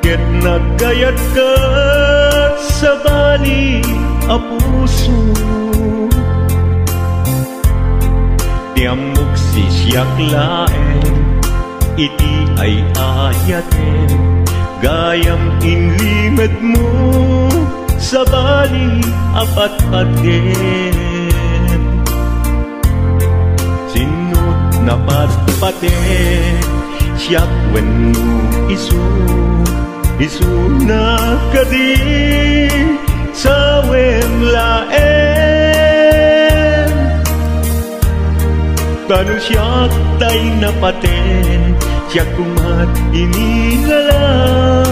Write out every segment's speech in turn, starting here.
ket nagkayat ka sa bali a puso. Tiamok sisyak laen, iti ay ayaten, gayam inlimed mo sa bali apat-paten. Sinut na patpaten, siyak wenno isu na kadi sa wemlaen. Kanu siyak tay napaten, siyak kumat inilalang,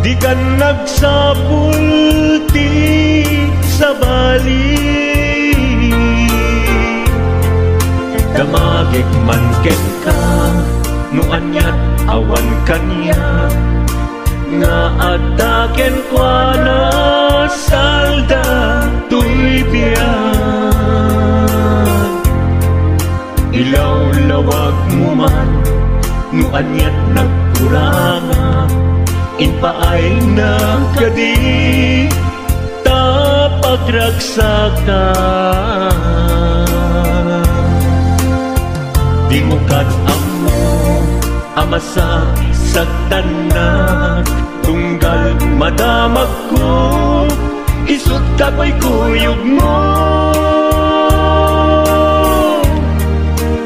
di kan nagsapulti sa bali. Damagik man ken ka, no anyat awan kanya, nga ataken kwa na salda tuy biyan. Ilaw-lawag mo man, no anyat nagkuranga, inpaay na kadi tapagragsakan. Di mo kat-amo amasak sa tanak, tunggal madamag ko, isut kako'y kuyog mo.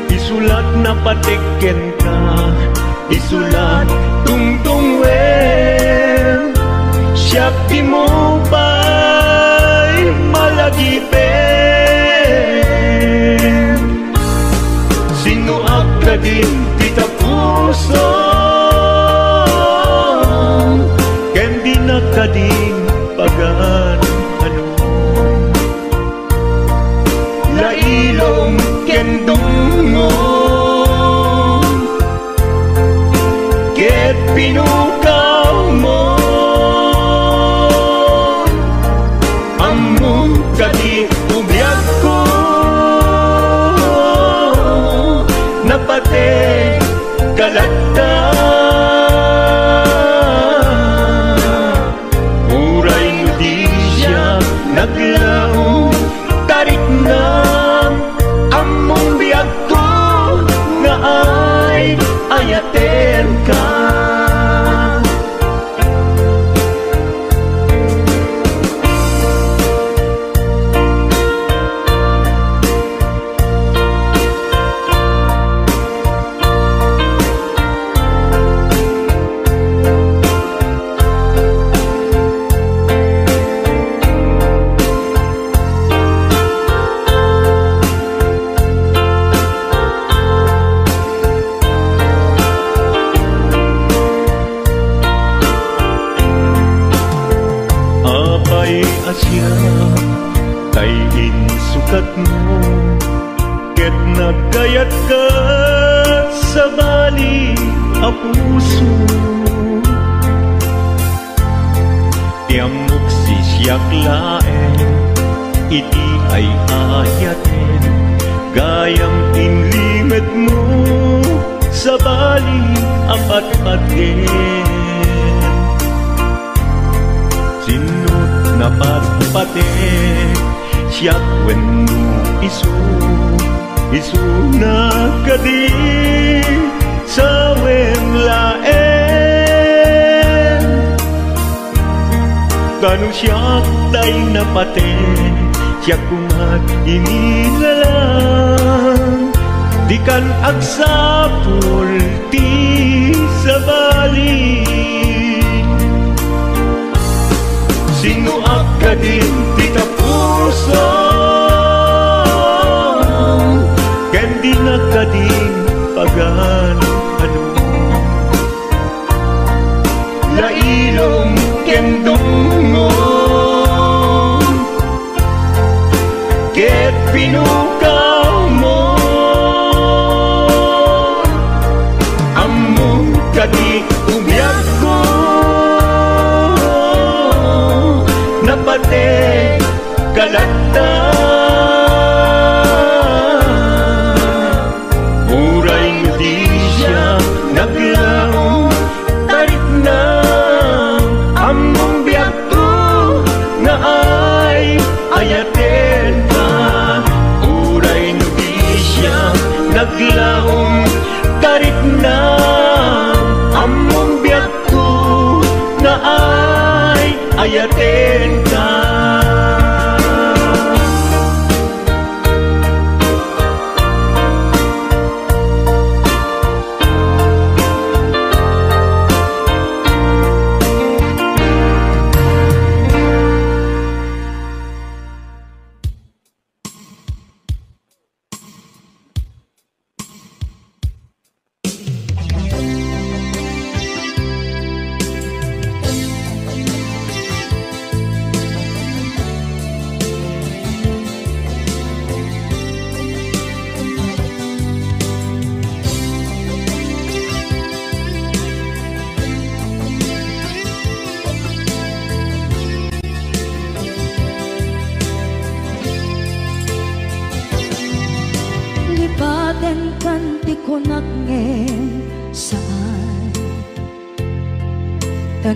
Isulat na patiken ka, isulat tungtungwen, siyak di mo ba'y malagipin. Sino ka din kita puso, ken di na kading pagan ano. Lailong ken dungo, ket pinukaw mo, among kadi ubiyag ko, napate kalagta. Uray mo di siya naglaong, tarik na among biyag ko, nga ay ayaten ka. Asya kay insukat mo, ket nagkayat ka sa bali a puso. Tiamok sisyak laen, iti ay ayaten, gayam inlimed mo sa bali apat-paten. Sinut na patpaten, siyak wenno isu na kadi sa wemlaen. Kanu siyak tay napaten, siyak kumat inilalang, di kan agsapulti sa bali. Sino ka din kita puso, ken di na kading pagan ano. Lailong ken dungo, ket pinukaw mo, among kadi ubiyag ko, napate kalagta. Uray mo di siya naglaong, tarik na bayaten ka.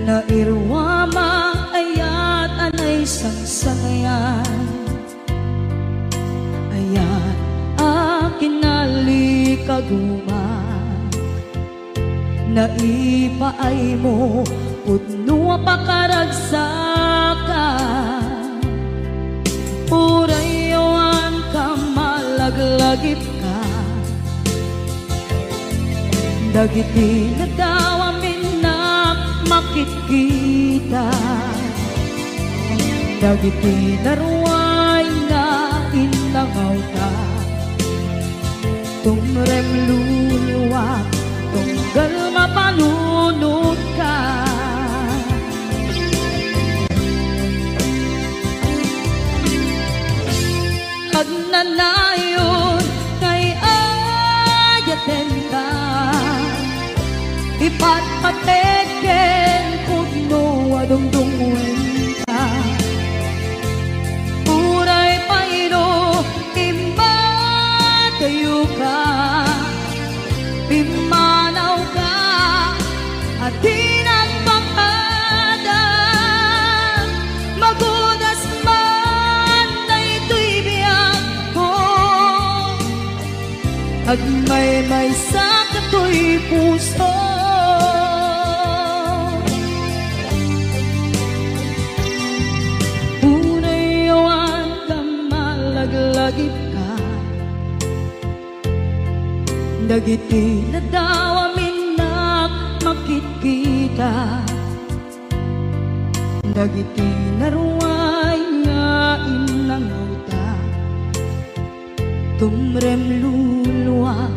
Nairwama ayat anay sangsangayan, ayat akin nalikaguma, naipaay mo pudno pakaragsakan, urayawan ka malaglagip ka, dagiti nadawamin makikita, dagiti naruay nga inlangaw ka, tumrem luluwa, tunggal mapanunod ka. Agnanayon kay ayaten ka, ipatpateken pudno adungdungwen ka, uray paino imbatayo ka, pimanaw ka at tinagpakada, magudas man na ito'y biyak ko, agmay-may sa kato'y puso. Lagip ka, dagiti nadawamin na makikita, dagiti naruay nga inlangaw ta, tumrem luluwa,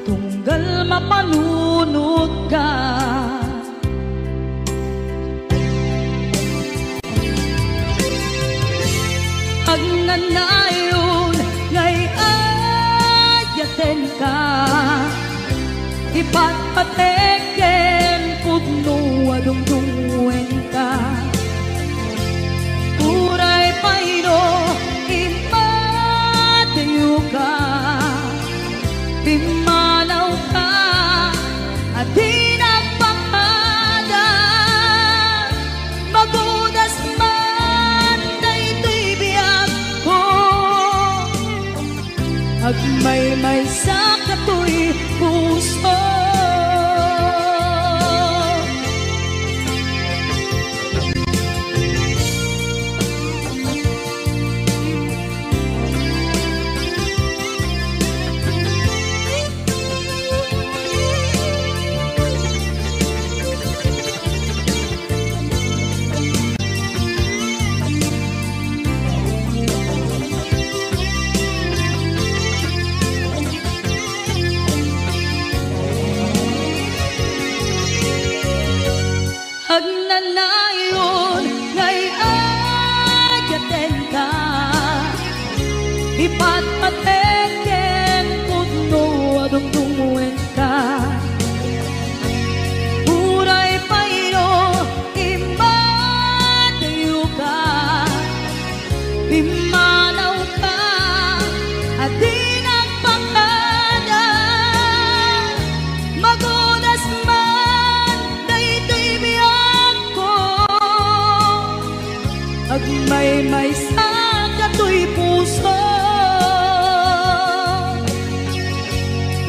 tunggal mapanunod ka. Agnanayon ngay ayaten ka, ipatpateken pudno adungdungwen ka, uray paino imatayo ka, pimanaw ka at tinagpakada, magudas man na ito'y biyak ko, agmay-may sa kato'y puso. Agnanayon ngay ayaten ka, ipatpateken pudno adungdungwen ka, uray paino imatayo ka, pimanaw ka at tinagpakada, magudas man na ito'y biyak ko, agmay-may sa kato'y puso.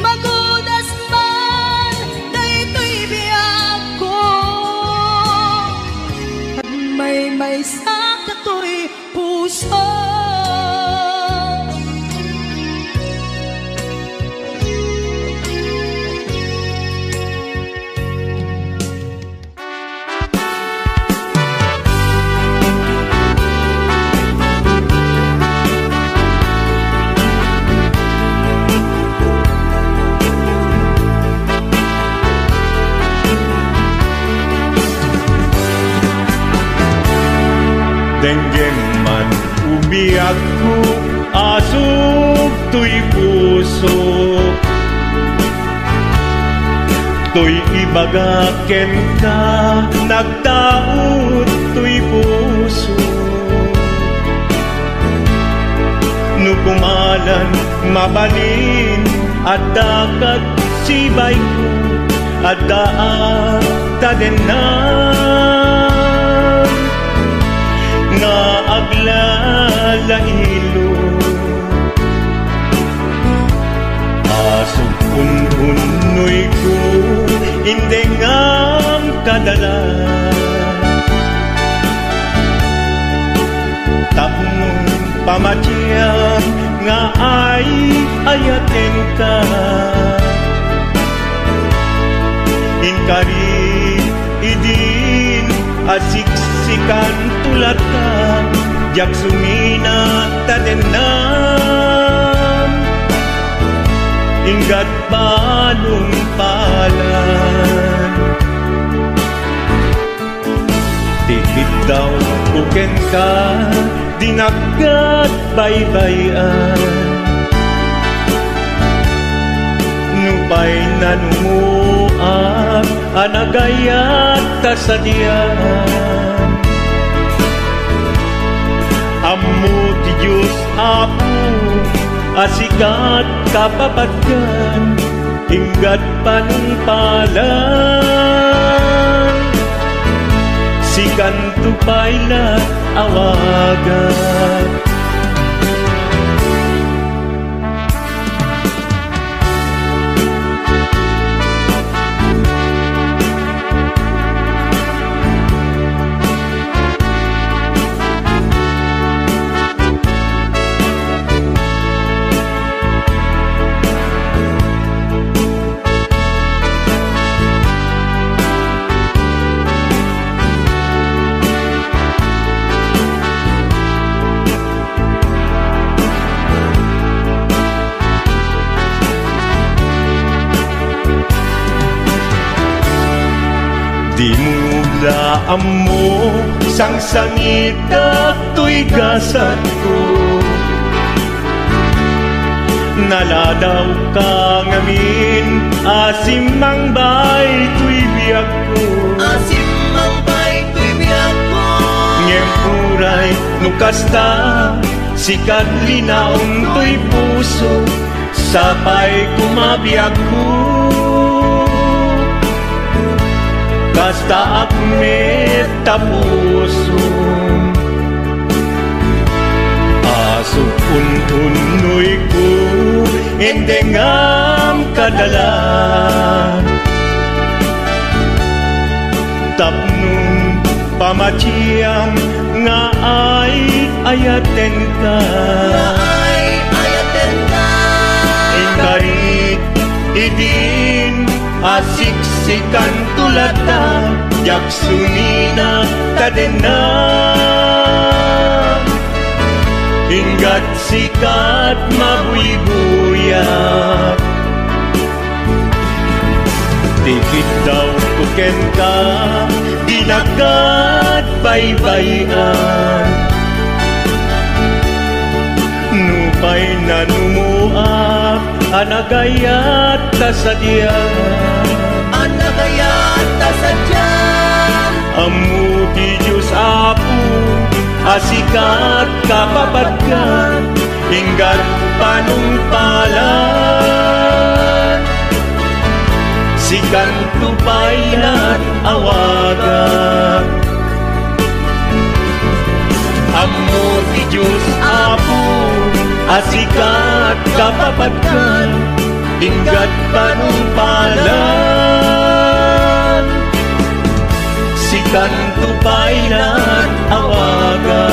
Magudas man na ito'y biyak ko, agmay-may sa kato'y puso. Denggem man umiyak ko, asog to'y puso. To'y ibagaken ka, nagtaot to'y puso. Nukumalan, mabalin, at dakat sibay ko, at daan tadenan. Nga aglalahilo, asog unhunoy ko, hindi ngam kadala. Tapong pamatyang nga ay ayaten ka. Inkari idin asiksikan tulat ka, jak sumina tadenan. Ingat balong palan, tipid daw buken ka, dinagat baybayan. Nupay nanumuap, anagayat tasadyan. Ammo ti Diyos Apo, asikat kapapatgan, hinggat panungpalan. Sikan tupaylat awagan. Di mula mo sang sangita to'y gasat ko. Naladaw ka ngamin, asimang bay to'y biyak ko. Asimang bay to'y biyak ko. Ngempuray nukasta, sikat linaon to'y puso, sapay kumabiyak ko. Kasta akmet tapuso, asog untunoy ko, endengam kadalan. Tapnong pamatyang nga ay ayaten ka. Ingkarit idin asiksikan tulata, jak sumina tadenan. Hinggat sikat mabuy-buyak, tipid daw kuken ka, dinagat baybayan. Nupay nanumuak, anagayat tasadyan. Anagayat tasadyan. Ammo ti Diyos Apo, asikat kapapatgan, hinggat panungpalan. Sikan tupaylan awagan. Ammo ti Diyos Apo, asikat kapapatgan, hinggat panungpalan. sikan tupay nag-awagan.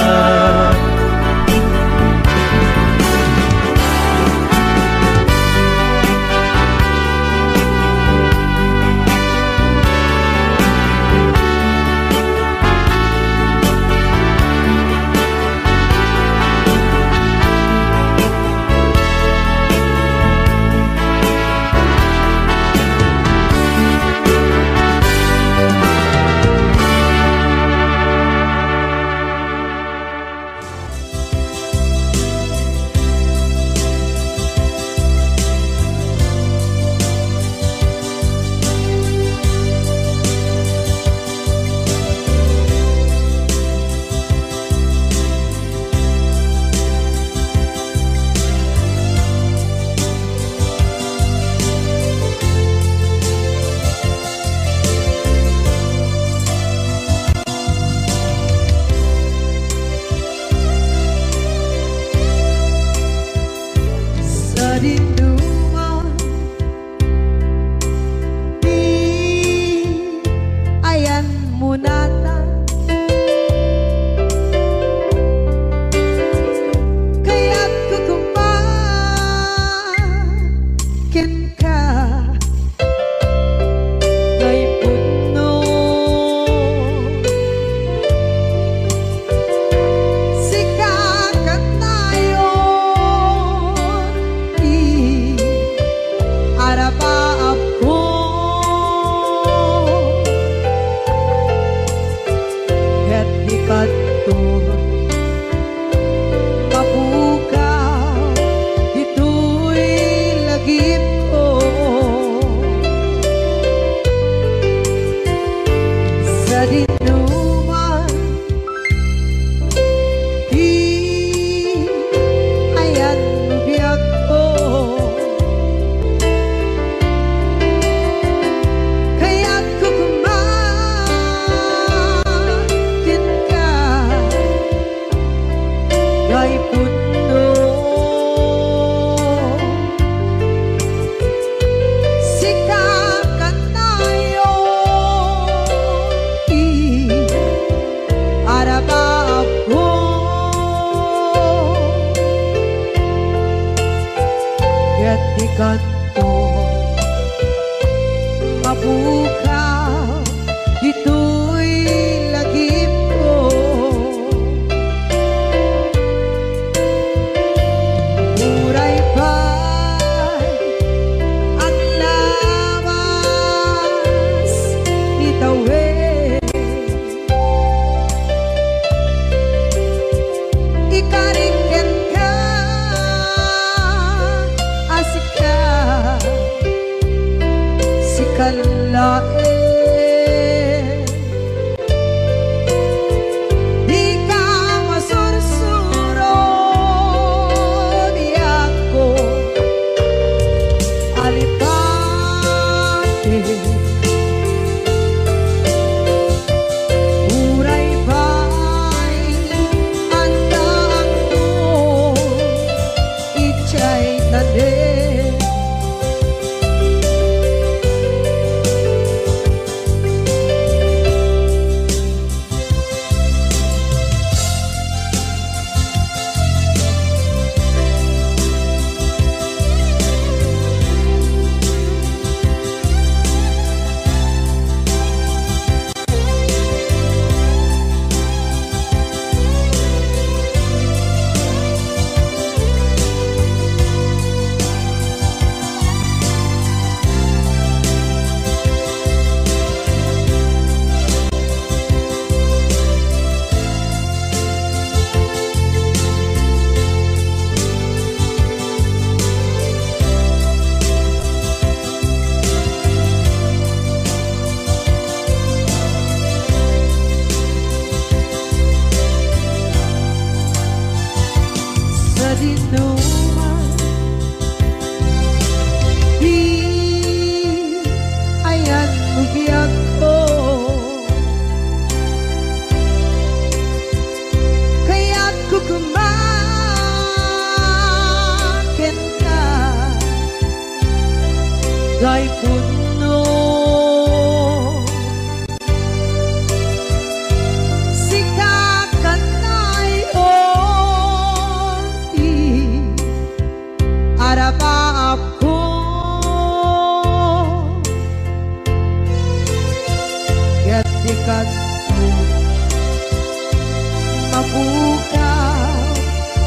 mabukaw,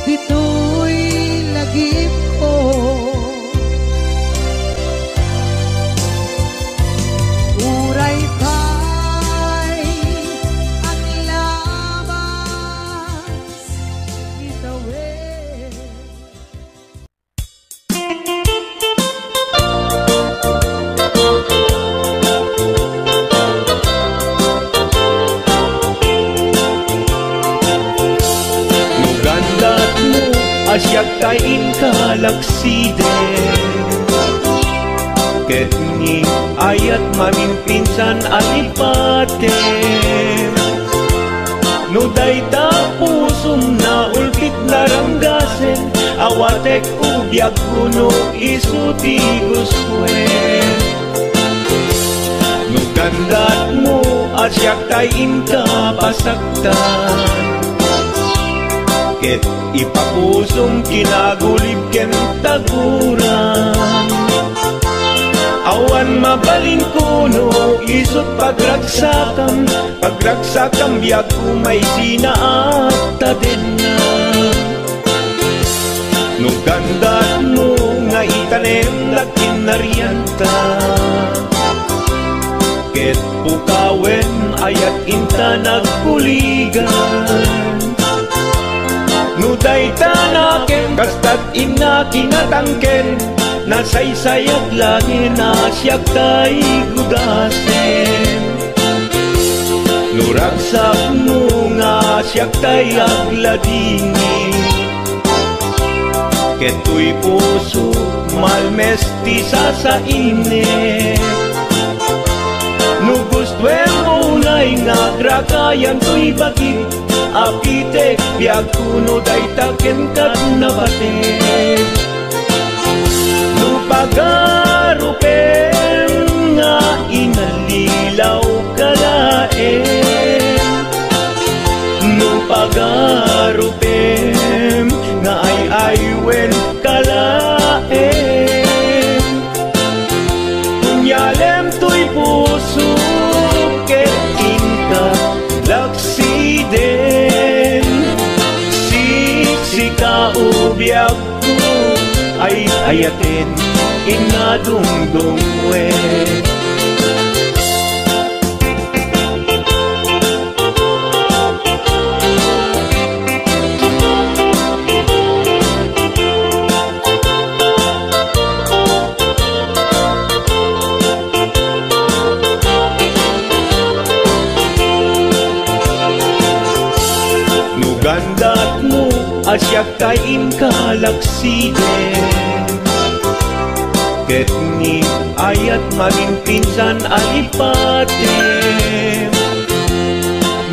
dito'y lagip ko. Uray kay ang labas itawid. Nugandat mo asyak kain kalaksiden, ket ni ayat mamimpinsan alipaten. No dayta pusum na ulpit naranggasen, awatek ubyak kuno isuti guswen. No gandat mo asyak kain kapasaktan, ket ipapusong kinagulib ken taguran. Awan mabalin kuno isot pagragsakam, pagragsakam biag kumay sinaakta din na. No gandat mo nga itanem lakin naryanta, ket pukawen ayat inta nagkuligan. No dayta naken kastat ina kinatangken, nasaysayat langin asyak tay gudasen. No ragsak mo nga asyak tay agladini, keto'y puso malmesti sa init. No gustuem mo unay nga grakayan to'y bagit, apitek biag kuno dayta ken kat nabatek. No pagarupen nga inalilaw kalaen, no pagarupen nga ay-aywen kalaen. Kunyalem to'y puso ket inka laksiden, siksika ubyak ko ay ayatin inadungdungwe. Nugandat mo asyak kain kalaksiden, ket ni ayat mamimpinsan alipaten.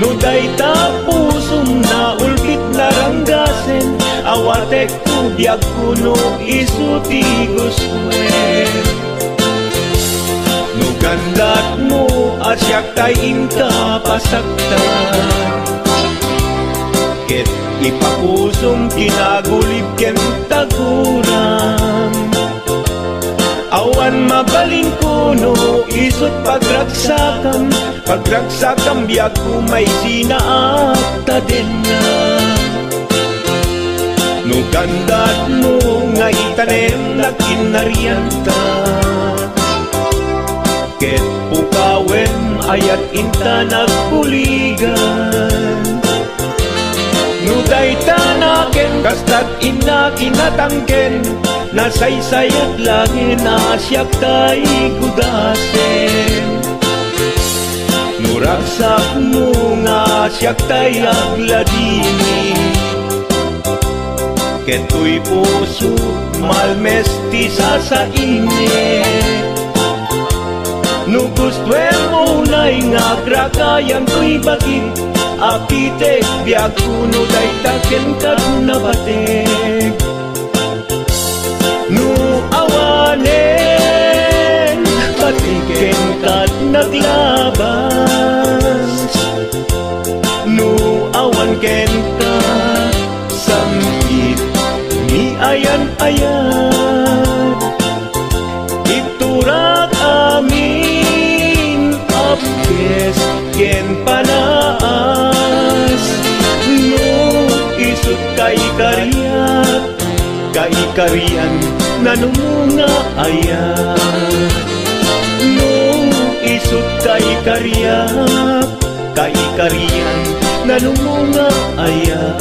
No dayta pusum na ulpit naranggasen, awatek ubyak kuno isuti guswen. No gandat mo asyak kain kapasaktan, ket ipapusong kinagulib ken taguran. Awan mabalin kuno isot pagragsakam, pagragsakam biag kumay sinaakta din na. No gandat mo nga itanem lakin naryanta, ket pukawen ayat inta nagkuligan. No dayta naken kastat ina kinatangken, nasaysayat langin asyak tay gudasen. No ragsak mo nga asyak tay agladini, keto'y puso malmesti sa init. No gustuem mo unay nga grakayan to'y bagit, apitek biag kuno dayta ken kat nabatek. No awanen patiken kat naglabas, no awan ken ka samkit ni ayan-ayan. Iturak amin apkes ken panaas, no kariyak, kaikarian nanumunga ayan. No isut kaikariyak, kaikarian nanumunga ayan.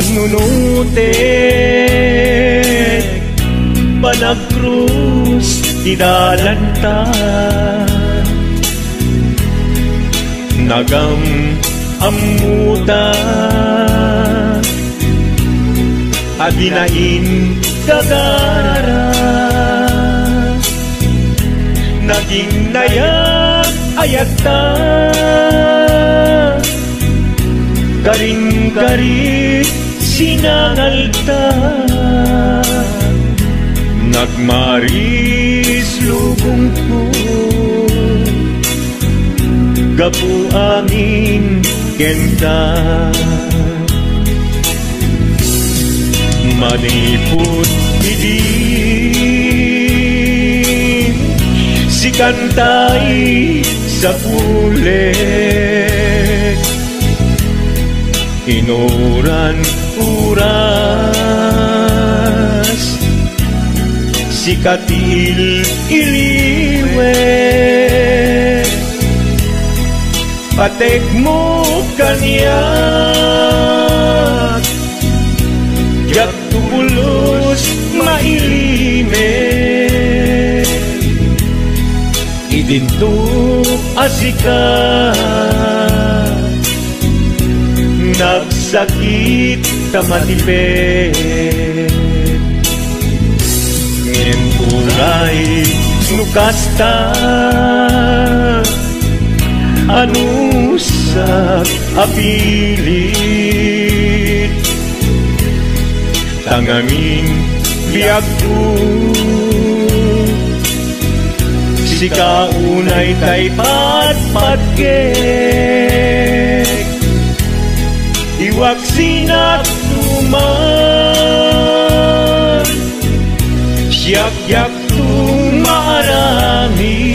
panunutik Panagkrus didalanta Nagam amuta Adinain gagara Naging nayag ayagta Garing-garit sinangalta, nagmaris lubong ko, gapu amin kenta. Maniput idin si kantay sa pulet, inuran uras si katil iliwet, patek mo kanyak yak tubulos mailimet, idinto asika nagsakit tamatipet. Ngin uray nukasta anusak apilit, tangamin biag ko si kaunay tay patpatgek, iwak sinak tuman siyak-yak tumarami,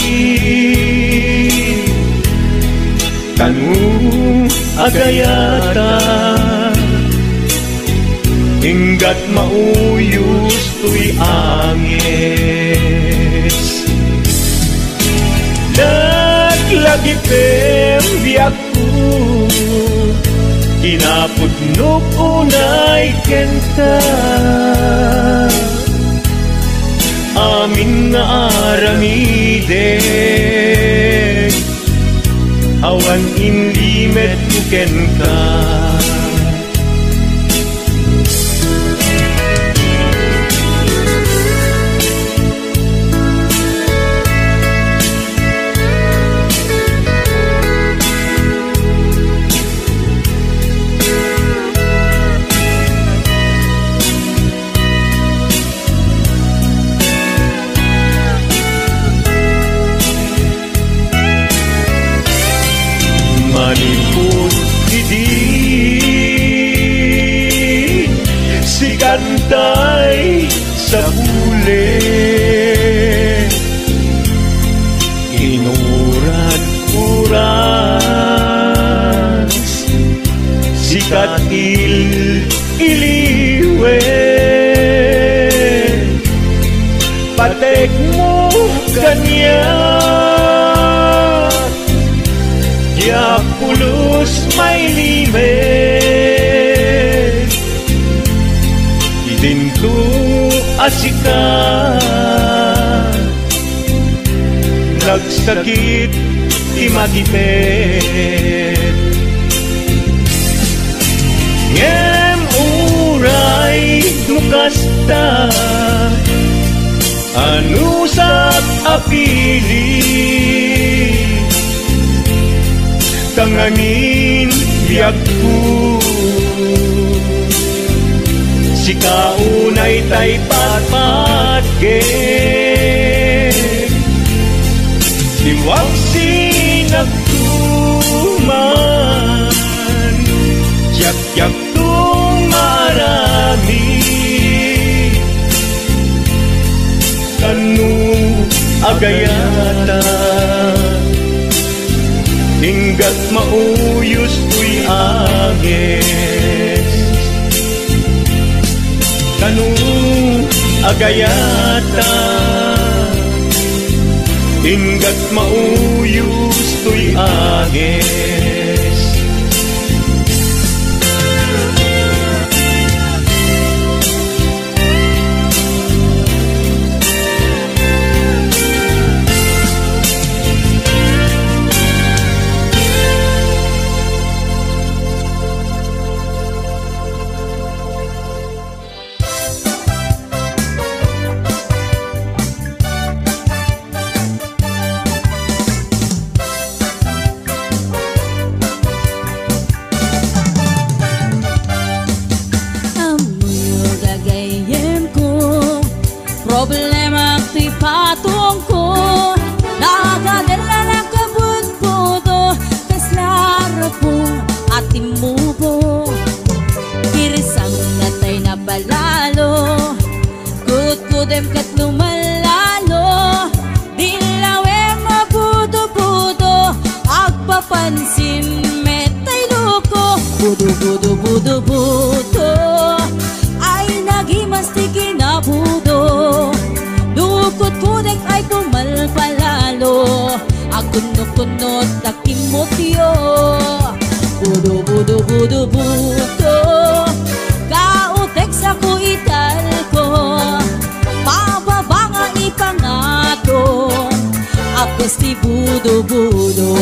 kanu agayata hinggat mauyos tuy angis. Naglagi pembiak ko, kinapudnok unay kenta, amin nga aramidek, awan inlimet kuken ka. Maniput idin si kantay sa pulet, inuran uras si katil iliwet, patek mo kanya ya pulos may limet, idinto asika nagsakit imatipet. Ngem uray nukasta anusak apilit, tanganin biag ko si kaunay tay patpatgek, iwag sinagtuman yak-yak tumarami, kanu agayata hinggat mauyos tuy agis, kanu agayata hinggat mauyos tuy agis. kunot nakimotyo. Budo budo budo budo kautek sa kuital ko, pababa nga ipangato apes ti budo budo.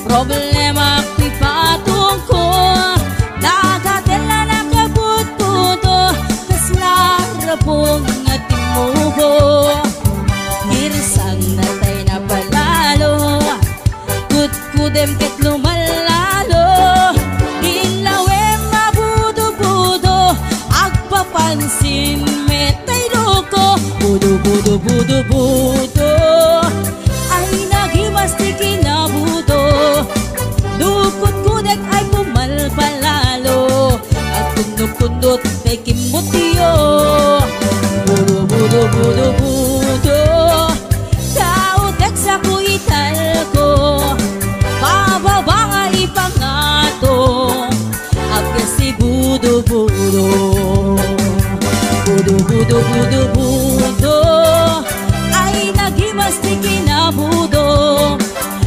Problema ko'y patong ko, nagatela na kabut-buto, tas larapong nga timuho. Girsang natay na palalo, kut-kudem ket lumalalo. Ilawem mabudo-budo, agpapansin metay loko. Budo-budo-budo-budo, ay nagimas ti kinabudo. Dukot kudek ay pumalpalalo, at kundot-kundot ay kimutyo. Budo budo budo budo kautek sa kuital ko, pababa nga ipangato agkas si budo budo. Budo budo budo budo, ay nagimas ti kinabudo.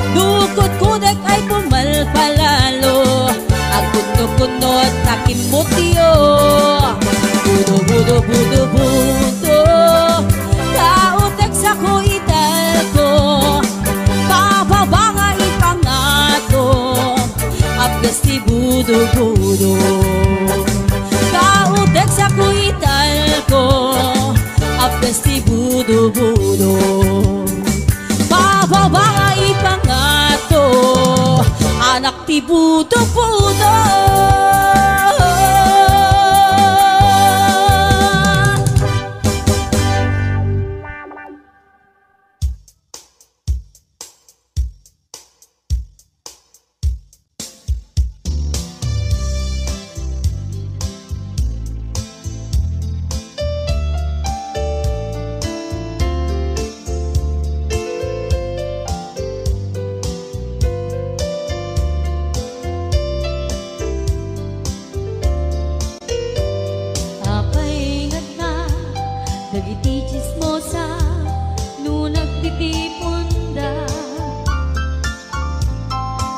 Dukot kudek ay pumalpalalo, ang kunot-kunot nakimutyo. Budo budo budo budo kautek sa kuital ko, pababa nga ipangato apes ti budo budo. Kautek sa kuital ko, apes ti budo budo. Pababa nga ipangato, anak ti budo-budo. Dagiti chismosa no nagtitipunda,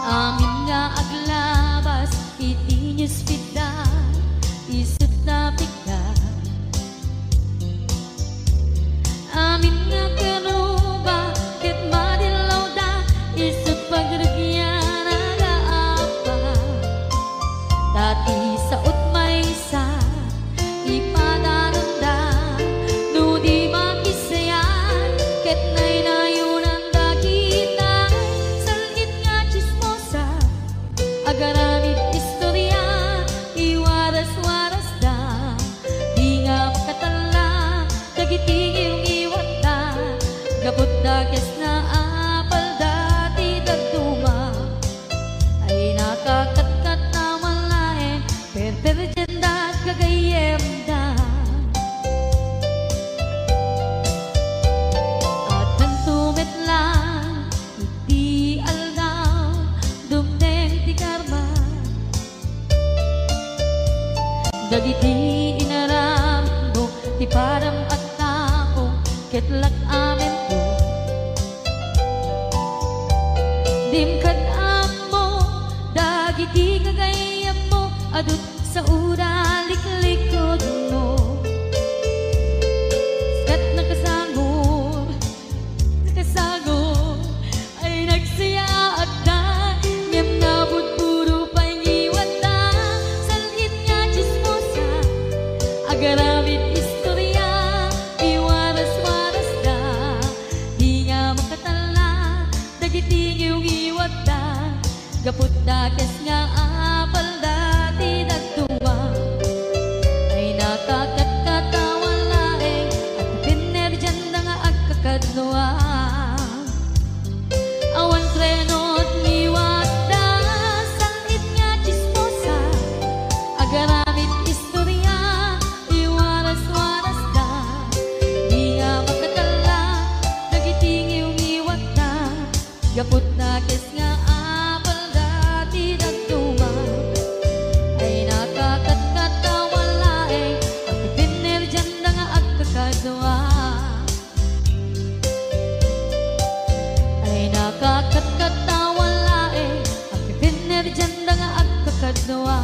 amin nga aglabas iti newsfeed isut na pigda. Amin nga kanuba ket madilaw da isut pagragyan agaapa. Dati sa utmay sa ipadaranda, no di makisayan ket nay nayunan dakita. Salit nga chismosa agaramid istorya, iwaras-waras da di nga makatala. Dagiti iyong iwat da gabot da kes na apal dati dagduma, ay nakakatkat na malain perperjenda kagayem da. At nantumet lang iti aldaw dumdeng ti karma, dagiti inaram mo ti param at tao ketlak amen ko. Dimkad mo dagiti kagayem mo adut sa uraliklikod mo. Kat nakasagor ay nagsaya at da ngem nabot puro pangiwat da. Salit nga chismosa agaramid istorya, iwaras-waras da di nga makatala. Dagiti iyong iwat da gaput da kes nga apal dati nagtuwa, ay nakakatkatawan laeng at pinerjan na nga agkakadnoa. Awan trenot niwat da salit nga chismosa agaramid istorya, iwaras-waras da di nga makatala. Kakat-katawan lae ang kinerjanda nga agkakadwa.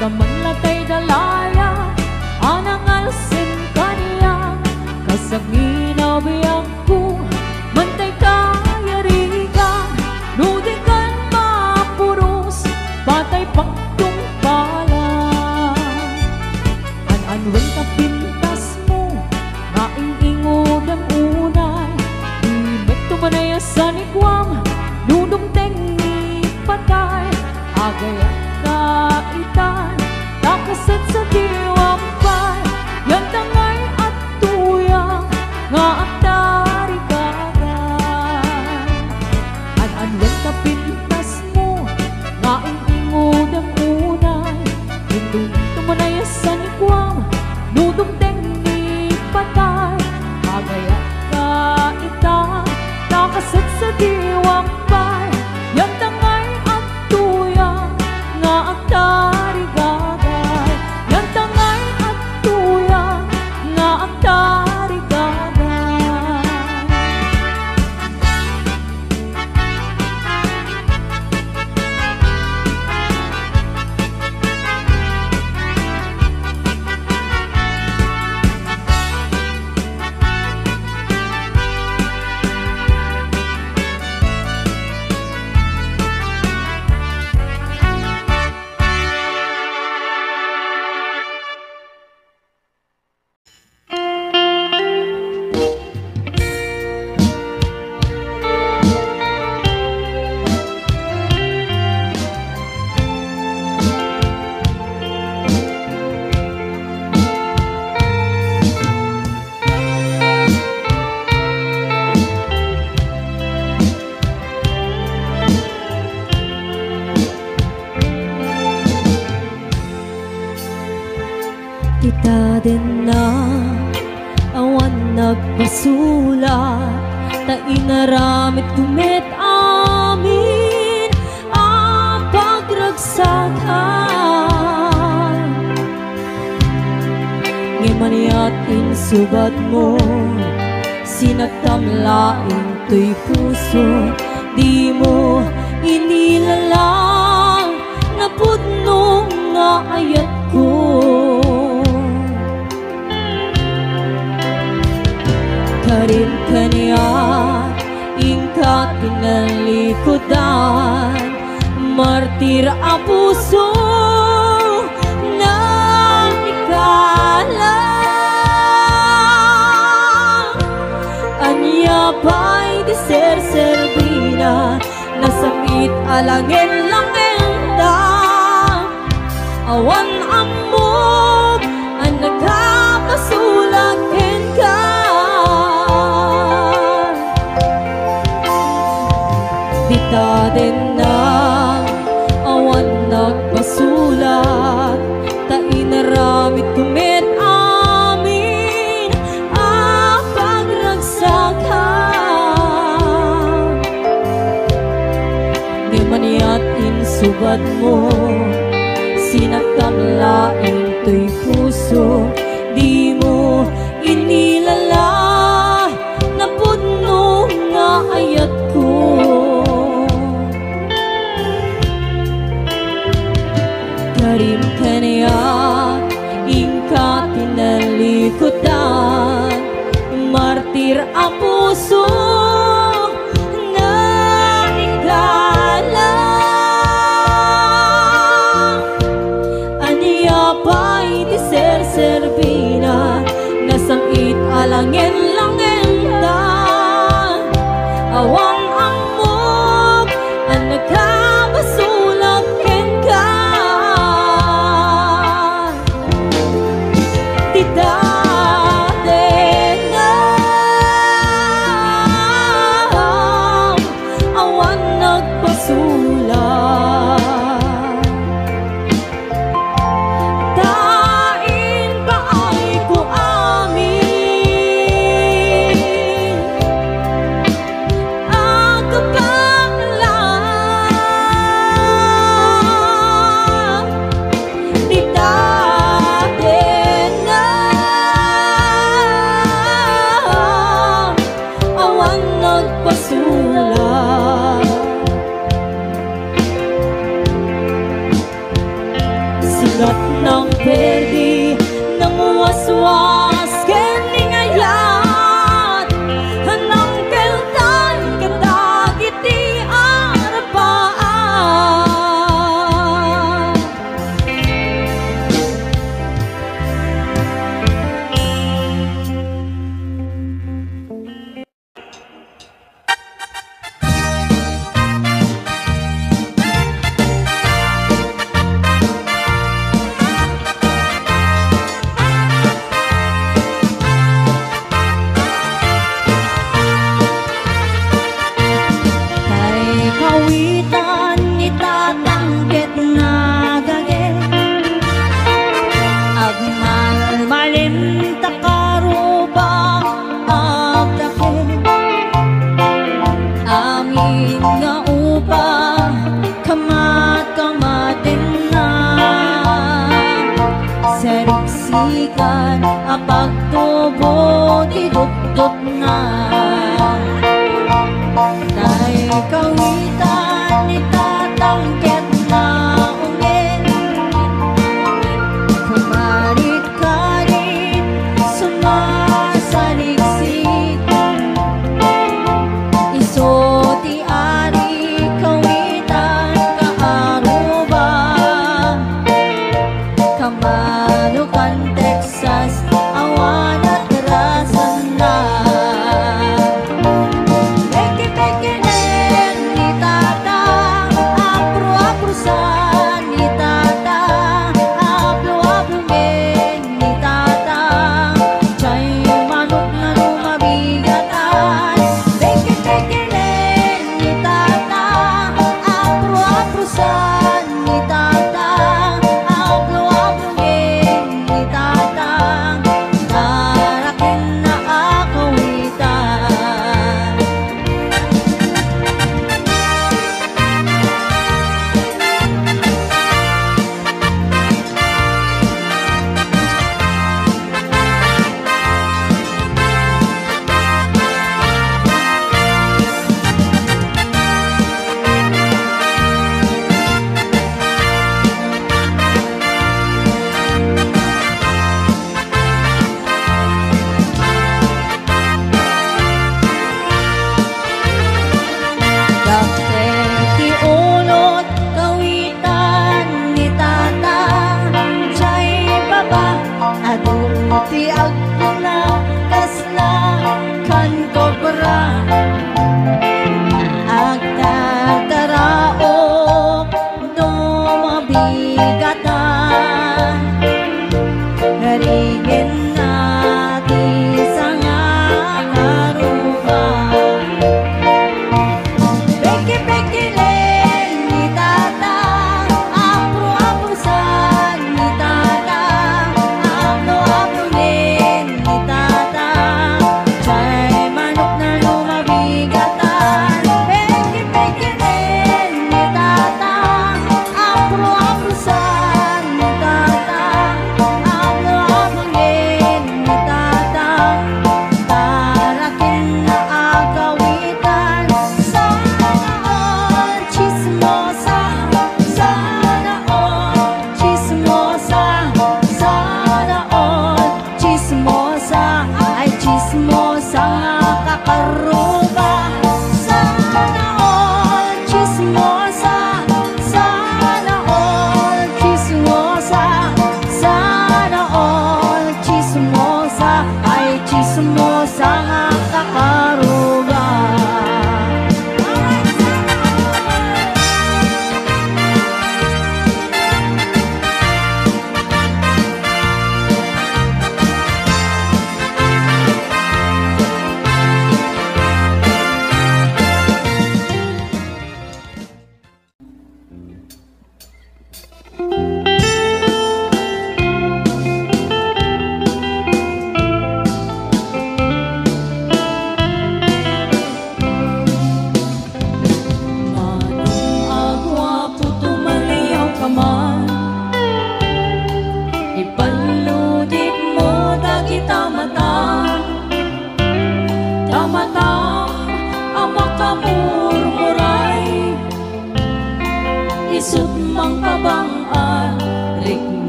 kamanlatay dalaya anang alsin kaniya kasangin abiyang ko mantay kayarigan nudikan mapuros batay pagtung pala an-anwen ka pintas mo nga ingingod ang unay imet tumanaya sa nikwam nunong tengi patay agaya kaitan nakasat sa diwang pay yan tangay at tuyang nga ang tarigagay an-anwen ka pintas mo nga ingingod ang unay nunong tumanaya sa nikwam nunong tengi patay agaya kaitan nakasat sa diwang pay yan tangay at tuyang nga ang tarigagay yan tangay at tuyang nga ang tarigagay. Kita din na awan nagpasulat ta inaramit kumit amin ang pagragsakan ngimaniat insubat mo sinagtamlaing to'y puso di mo inilalang na pudnong nga ayat ko karin kaniya ingka tinalikodan martir a puso na ikalang anya pa'y di ser-servina nasamit alangin lang enda awan amog ang nagkapasulag ka dita din na awan nagpasulat ta inaramit kumit amin ang pagragsakan di maniat insubad mo sinagtamlaing to'y puso di mo inilala na pudno nga ayat ko karim kaniya ingka tinalikodan martir a puso na ikalang aniya pa'y di ser-servina nasangit alangin lang enda awang amog ang nagkabasulag ka di dati na bigat ng perdi, namuwaswas kening ayat, hanang keltan kendag iti arapaan. Kawitan itatanggit na gagit, agmalmalin takarubang agdakit, amin nga upang kamat-kamatin na, sariksikan apagtubo tidut-dut na. Tay kawitan itatangket na ungin, kumarit-karit sumasaliksik, iso ti ari kawitan kaaruba, kamanukan Texas awan at rasan na.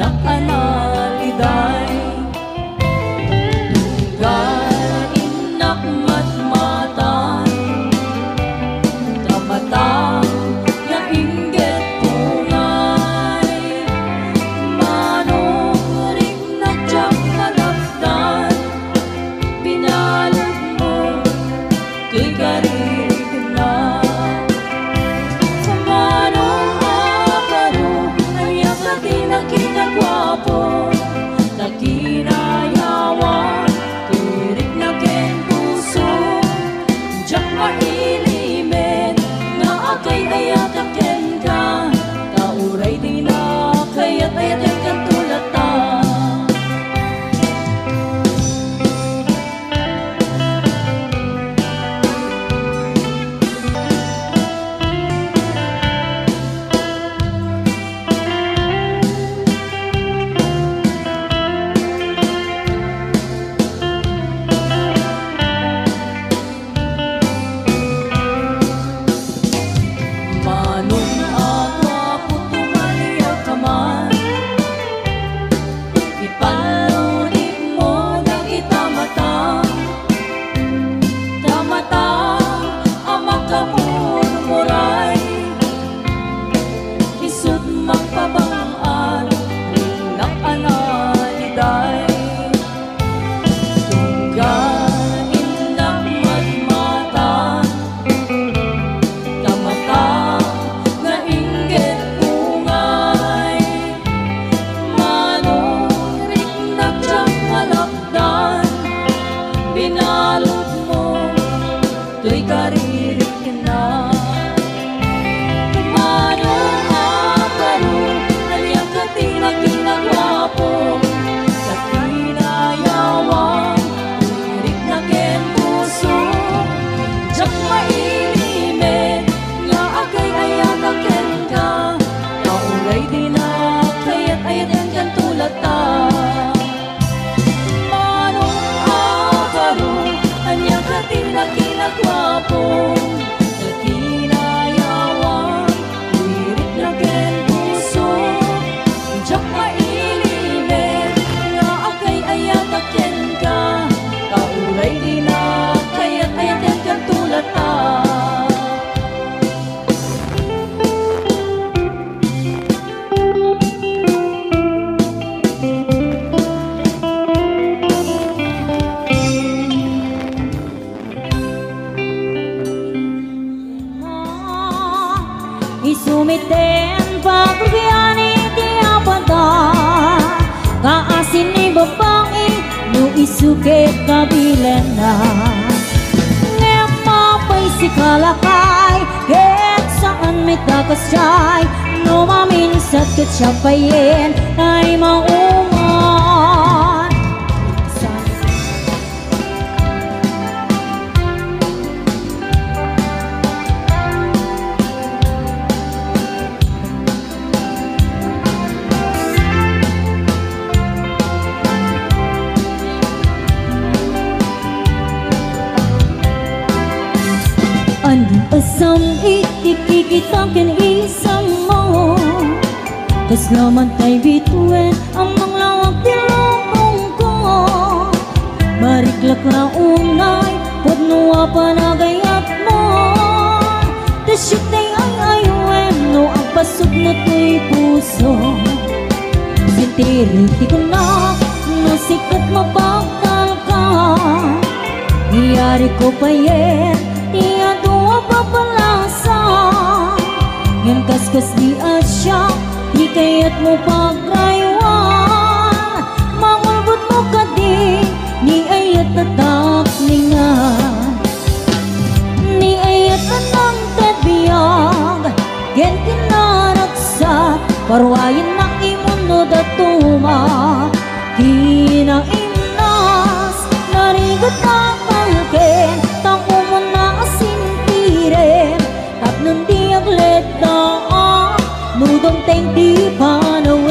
nakanaliday tunggal inak matmatan tamatang na inggit tungay manuring nadyang malapdan pinalad mo to'y karirig na sa manong aparo naiyak na tinagkinagwapo nagkinayawan tirik na ken puso diyak mailimen nga akay ayat aken ka kauray di na kayat ayat kan tulata manong ako tumaliyak ka man ipalunin mo na kita tamatang amak ka murmuray isut magpabangaan rinang analiday tunggal inak matmatan tamatang na inggit ungay manuring nadyang malapdan pinalot mo to'y karirig na manong aparo naliyak ka tinagkinagwapo sa kinayawan tirik na ken puso diyak mailimen nga akay ayat aken ka kauray di na kayat ayaten kan tulata manong aparo naliyak ka tinagkinagwapo sa kinayawan tirik na ken puso diyak mailimen nga akay ayat aken ka kauray di na kayat ayaten kan tulata isumiten pagbiani di apada kaasin ni babae no isuke kabilan na ngepapay si kalakay ket saan may takas siya'y no maminsat ket siyapayin ay mauman anding asam ikikitakin isang mo tas laman tay bituin ang manglawag tilong ko mariklak na unay pudnuwa panagayat mo tas siyutay ay ayuin no ang pasok na to'y puso sintiriti ko na no sikat mapagtal ka iyari ko pa yen iya dua papalasa ngem kaskas di asya di kayat mo pagraywan mangulbot mo kadi ni ayat tatak ningan ni ayat anang tebiyag gen kinaraksa parwayin na imuno datuma kinainas narigat ang malken tang umuna asintiren tap nang diaglet da nudong teng di panaw